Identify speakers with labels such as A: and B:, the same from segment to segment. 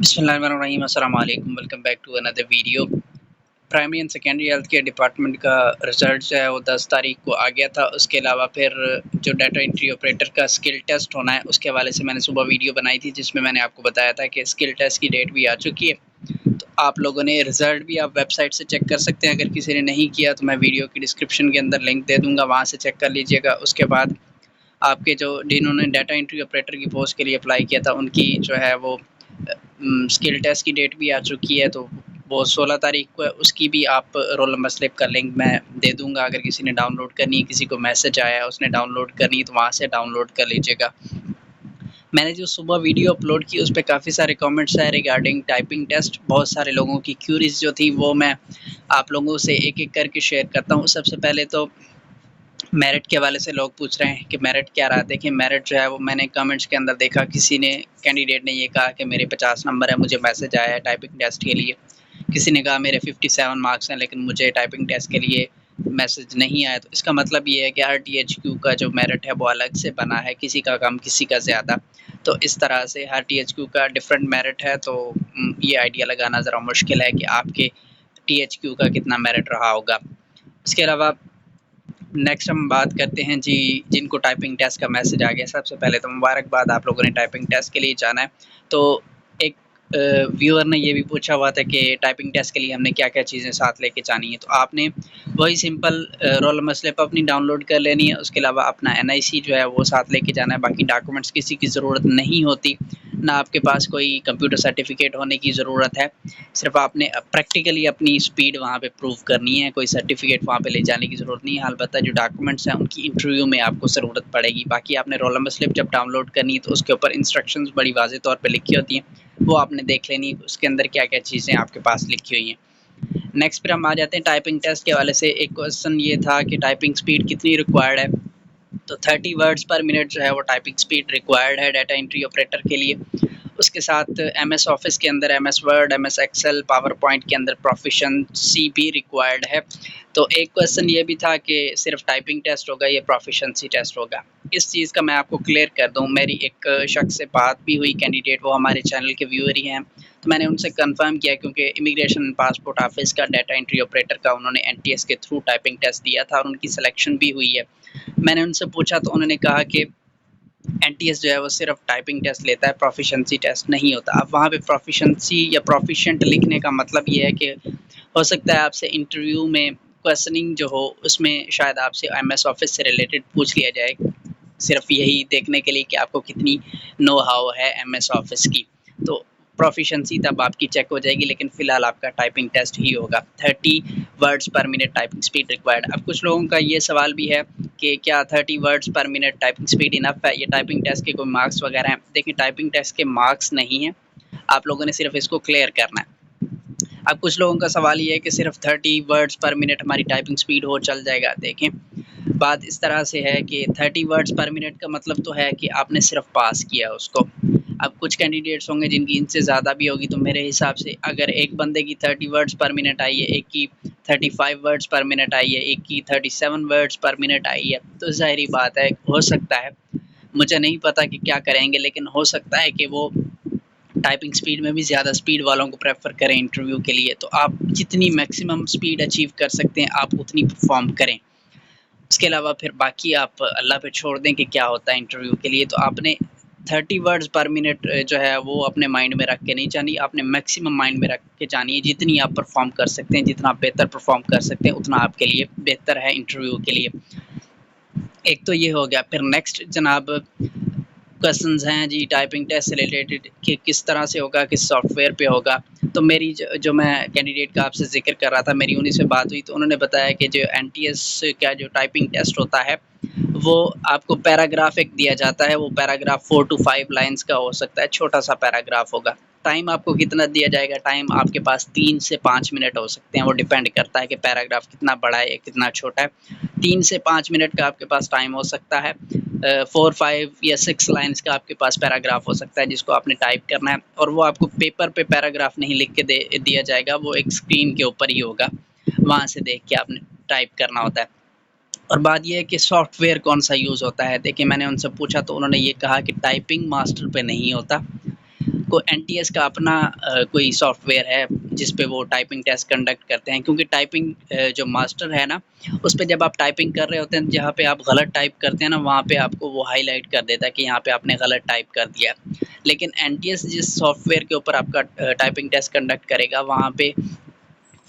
A: बिस्मिल्लाहिर्रहमानिर्रहीम अस्सलाम वालेकुम welcome back to another video. Primary and secondary health care department का रिजल्ट जो है वो 10 तारीख को आ गया था। उसके अलावा फिर जो डाटा एंट्री ऑपरेटर का स्किल टेस्ट होना है उसके हवाले से मैंने सुबह वीडियो बनाई थी जिसमें मैंने आपको बताया था कि स्किल टेस्ट की डेट भी आ चुकी है। तो आप लोगों ने रिज़ल्ट भी आप वेबसाइट से चेक कर सकते हैं। अगर किसी ने नहीं किया तो मैं वीडियो की डिस्क्रिप्शन के अंदर लिंक दे दूँगा, वहाँ से चेक कर लीजिएगा। उसके बाद आपके जो जिन्होंने डाटा एंट्री ऑपरेटर की पोस्ट के लिए अप्लाई किया था उनकी जो है वो स्किल टेस्ट की डेट भी आ चुकी है। तो वो 16 तारीख को है। उसकी भी आप रोल नंबर स्लिप का लिंक मैं दे दूँगा। अगर किसी ने डाउनलोड करनी है, किसी को मैसेज आया है उसने डाउनलोड करनी है तो वहाँ से डाउनलोड कर लीजिएगा। मैंने जो सुबह वीडियो अपलोड की उस पे काफ़ी सारे कमेंट्स आए रिगार्डिंग टाइपिंग टेस्ट। बहुत सारे लोगों की क्यूरीज़ जो थी वो मैं आप लोगों से एक-एक करके शेयर करता हूँ। सबसे पहले तो मेरिट के हवाले से लोग पूछ रहे हैं कि मेरिट क्या रहा। देखिए मेरिट जो है वो मैंने कमेंट्स के अंदर देखा, किसी ने कैंडिडेट ने ये कहा कि मेरे 50 नंबर है, मुझे मैसेज आया है टाइपिंग टेस्ट के लिए। किसी ने कहा मेरे 57 मार्क्स हैं लेकिन मुझे टाइपिंग टेस्ट के लिए मैसेज नहीं आया। तो इसका मतलब ये है कि हर टीएचक्यू का जो मेरिट है वो अलग से बना है, किसी का कम किसी का ज़्यादा। तो इस तरह से हर टीएचक्यू का डिफरेंट मेरिट है। तो ये आइडिया लगाना ज़रा मुश्किल है कि आपके टीएचक्यू का कितना मेरिट रहा होगा। इसके अलावा नेक्स्ट हम बात करते हैं जी, जिनको टाइपिंग टेस्ट का मैसेज आ गया। सबसे पहले तो मुबारकबाद, आप लोगों ने टाइपिंग टेस्ट के लिए जाना है। तो एक व्यूअर ने ये भी पूछा हुआ था कि टाइपिंग टेस्ट के लिए हमने क्या-क्या चीज़ें साथ लेके जानी है। तो आपने वही सिंपल रोल नंबर स्लिप अपनी डाउनलोड कर लेनी है। उसके अलावा अपना एनआईसी जो है वो साथ लेके जाना है। बाकी डॉक्यूमेंट्स किसी की ज़रूरत नहीं होती, ना आपके पास कोई कंप्यूटर सर्टिफिकेट होने की ज़रूरत है। सिर्फ आपने प्रैक्टिकली अपनी स्पीड वहाँ पे प्रूव करनी है, कोई सर्टिफिकेट वहाँ पे ले जाने की ज़रूरत नहीं है। अलबत्ता जो डॉक्यूमेंट्स हैं उनकी इंटरव्यू में आपको ज़रूरत पड़ेगी। बाकी आपने रोल नंबर स्लिप जब डाउनलोड करनी है तो उसके ऊपर इंस्ट्रक्शंस बड़ी वाज़ेह तौर पे लिखी होती हैं, वो आपने देख लेनी है, उसके अंदर क्या-क्या चीज़ें आपके पास लिखी हुई हैं। नेक्स्ट फिर हम आ जाते हैं टाइपिंग टेस्ट के हवाले से। एक क्वेश्चन ये था कि टाइपिंग स्पीड कितनी रिक्वायर्ड है। तो 30 वर्ड्स पर मिनट जो है वो टाइपिंग स्पीड रिक्वायर्ड है डाटा एंट्री ऑपरेटर के लिए। उसके साथ एमएस ऑफिस के अंदर MS Word, MS Excel, PowerPoint के अंदर प्रोफिशिएंसी भी रिक्वायर्ड है। तो एक क्वेश्चन ये भी था कि सिर्फ टाइपिंग टेस्ट होगा या प्रोफिशिएंसी टेस्ट होगा। इस चीज़ का मैं आपको क्लियर कर दूं, मेरी एक शख्स से बात भी हुई, कैंडिडेट वो हमारे चैनल के व्यूअर ही हैं। तो मैंने उनसे कंफर्म किया क्योंकि इमिग्रेशन एंड पासपोर्ट ऑफिस का डाटा एंट्री ऑपरेटर का उन्होंने एनटीएस के थ्रू टाइपिंग टेस्ट दिया था और उनकी सिलेक्शन भी हुई है। मैंने उनसे पूछा तो उन्होंने कहा कि एनटीएस जो है वो सिर्फ टाइपिंग टेस्ट लेता है, प्रोफिशिएंसी टेस्ट नहीं होता। अब वहाँ पे प्रोफिशिएंसी या प्रोफिशिएंट लिखने का मतलब ये है कि हो सकता है आपसे इंटरव्यू में क्वेश्चनिंग जो हो उसमें शायद आपसे एमएस ऑफिस से रिलेटेड पूछ लिया जाए, सिर्फ यही देखने के लिए कि आपको कितनी नो हाउ है एमएस ऑफिस की। तो प्रोफिशिएंसी तब आपकी चेक हो जाएगी, लेकिन फ़िलहाल आपका टाइपिंग टेस्ट ही होगा। 30 वर्ड्स पर मिनट टाइपिंग स्पीड रिक्वायर्ड। अब कुछ लोगों का ये सवाल भी है कि क्या 30 वर्ड्स पर मिनट टाइपिंग स्पीड इनफ है, ये टाइपिंग टेस्ट के कोई मार्क्स वगैरह हैं? देखिए टाइपिंग टेस्ट के मार्क्स नहीं हैं, आप लोगों ने सिर्फ इसको क्लियर करना है। अब कुछ लोगों का सवाल ये है कि सिर्फ 30 वर्ड्स पर मिनट हमारी टाइपिंग स्पीड हो चल जाएगा। देखें बात इस तरह से है कि 30 वर्ड्स पर मिनट का मतलब तो है कि आपने सिर्फ पास किया उसको। अब कुछ कैंडिडेट्स होंगे जिनकी इनसे ज़्यादा भी होगी, तो मेरे हिसाब से अगर एक बंदे की 30 वर्ड्स पर मिनट आई है, एक की 35 वर्ड्स पर मिनट आई है, एक की 37 वर्ड्स पर मिनट आई है, तो ज़ाहिरी बात है हो सकता है, मुझे नहीं पता कि क्या करेंगे, लेकिन हो सकता है कि वो टाइपिंग स्पीड में भी ज़्यादा स्पीड वालों को प्रेफर करें इंटरव्यू के लिए। तो आप जितनी मैक्सिमम स्पीड अचीव कर सकते हैं आप उतनी परफॉर्म करें। इसके अलावा फिर बाकी आप अल्लाह पे छोड़ दें कि क्या होता है इंटरव्यू के लिए। तो आपने 30 वर्ड्स पर मिनट जो है वो अपने माइंड में रख के नहीं जानी, आपने मैक्सिमम माइंड में रख के जानी है। जितनी आप परफॉर्म कर सकते हैं, जितना आप बेहतर परफॉर्म कर सकते हैं उतना आपके लिए बेहतर है इंटरव्यू के लिए। एक तो ये हो गया। फिर नेक्स्ट जनाब क्वेश्चंस हैं जी टाइपिंग टेस्ट से रिलेटेड कि किस तरह से होगा, किस सॉफ्टवेयर पे होगा। तो मेरी जो मैं कैंडिडेट का आपसे ज़िक्र कर रहा था, मेरी उन्हीं से बात हुई तो उन्होंने बताया कि जो एनटीएस का जो टाइपिंग टेस्ट होता है वो आपको पैराग्राफ एक दिया जाता है। वो पैराग्राफ 4 टू 5 लाइन्स का हो सकता है, छोटा-सा पैराग्राफ होगा। टाइम आपको कितना दिया जाएगा? टाइम आपके पास 3 से 5 मिनट हो सकते हैं, वो डिपेंड करता है कि पैराग्राफ कितना बड़ा है या कितना छोटा है। 3 से 5 मिनट का आपके पास टाइम हो सकता है। 4, 5 या 6 लाइन्स का आपके पास पैराग्राफ हो सकता है जिसको आपने टाइप करना है, और वो आपको पेपर पे पैराग्राफ नहीं लिख के दिया जाएगा, वो एक स्क्रीन के ऊपर ही होगा, वहाँ से देख के आपने टाइप करना होता है। और बात ये है कि सॉफ्टवेयर कौन-सा यूज़ होता है। देखिए मैंने उनसे पूछा तो उन्होंने ये कहा कि टाइपिंग मास्टर पे नहीं होता, को एनटीएस का अपना कोई सॉफ्टवेयर है जिस पे वो टाइपिंग टेस्ट कंडक्ट करते हैं, क्योंकि टाइपिंग जो मास्टर है ना, उस पे जब आप टाइपिंग कर रहे होते हैं, जहाँ पे आप गलत टाइप करते हैं ना, वहाँ पे आपको वो हाईलाइट कर देता है कि यहाँ पे आपने गलत टाइप कर दिया। लेकिन एनटीएस जिस सॉफ्टवेयर के ऊपर आपका टाइपिंग टेस्ट कंडक्ट करेगा, वहाँ पे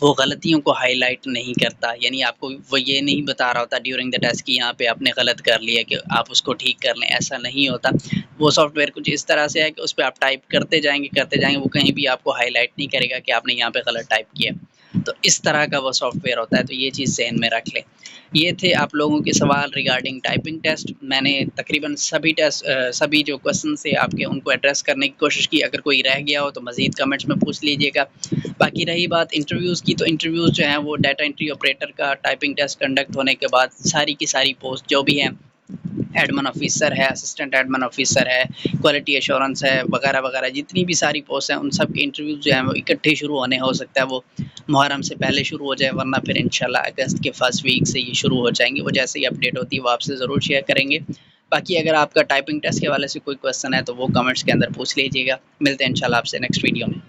A: वो गलतियों को हाईलाइट नहीं करता, यानी आपको वो ये नहीं बता रहा होता ड्यूरिंग द टेस्ट कि यहाँ पे आपने गलत कर लिया कि आप उसको ठीक कर लें, ऐसा नहीं होता। वो सॉफ्टवेयर कुछ इस तरह से है कि उस पे आप टाइप करते जाएँगे, वो कहीं भी आपको हाईलाइट नहीं करेगा कि आपने यहाँ पे गलत टाइप किया। तो इस तरह का वो सॉफ्टवेयर होता है, तो ये चीज़ ज़हन में रख लें। ये थे आप लोगों के सवाल रिगार्डिंग टाइपिंग टेस्ट। मैंने तकरीबन सभी जो क्वेश्चन थे आपके, उनको एड्रेस करने की कोशिश की। अगर कोई रह गया हो तो मज़ीद कमेंट्स में पूछ लीजिएगा। बाकी रही बात इंटरव्यूज़ की, तो इंटरव्यूज़ जो हैं वो डाटा एंट्री ऑपरेटर का टाइपिंग टेस्ट कंडक्ट होने के बाद सारी की सारी पोस्ट जो भी हैं, एडमिन ऑफिसर है, असिस्टेंट एडमिन ऑफिसर है, क्वालिटी एश्योरेंस है, वगैरह-वगैरह जितनी भी सारी पोस्ट हैं, उन सब के इंटरव्यूज़ जो हैं वो इकट्ठे शुरू होने, हो सकता है वो मुहर्रम से पहले शुरू हो जाए, वरना फिर इंशाल्लाह अगस्त के फर्स्ट वीक से ये शुरू हो जाएँगे। वो जैसे ही अपडेट होती है वो आपसे ज़रूर शेयर करेंगे। बाकी अगर आपका टाइपिंग टेस्ट के हवाले से कोई क्वेश्चन है तो वो कमेंट्स के अंदर पूछ लीजिएगा। मिलते हैं इंशाल्लाह आपसे नेक्स्ट वीडियो में।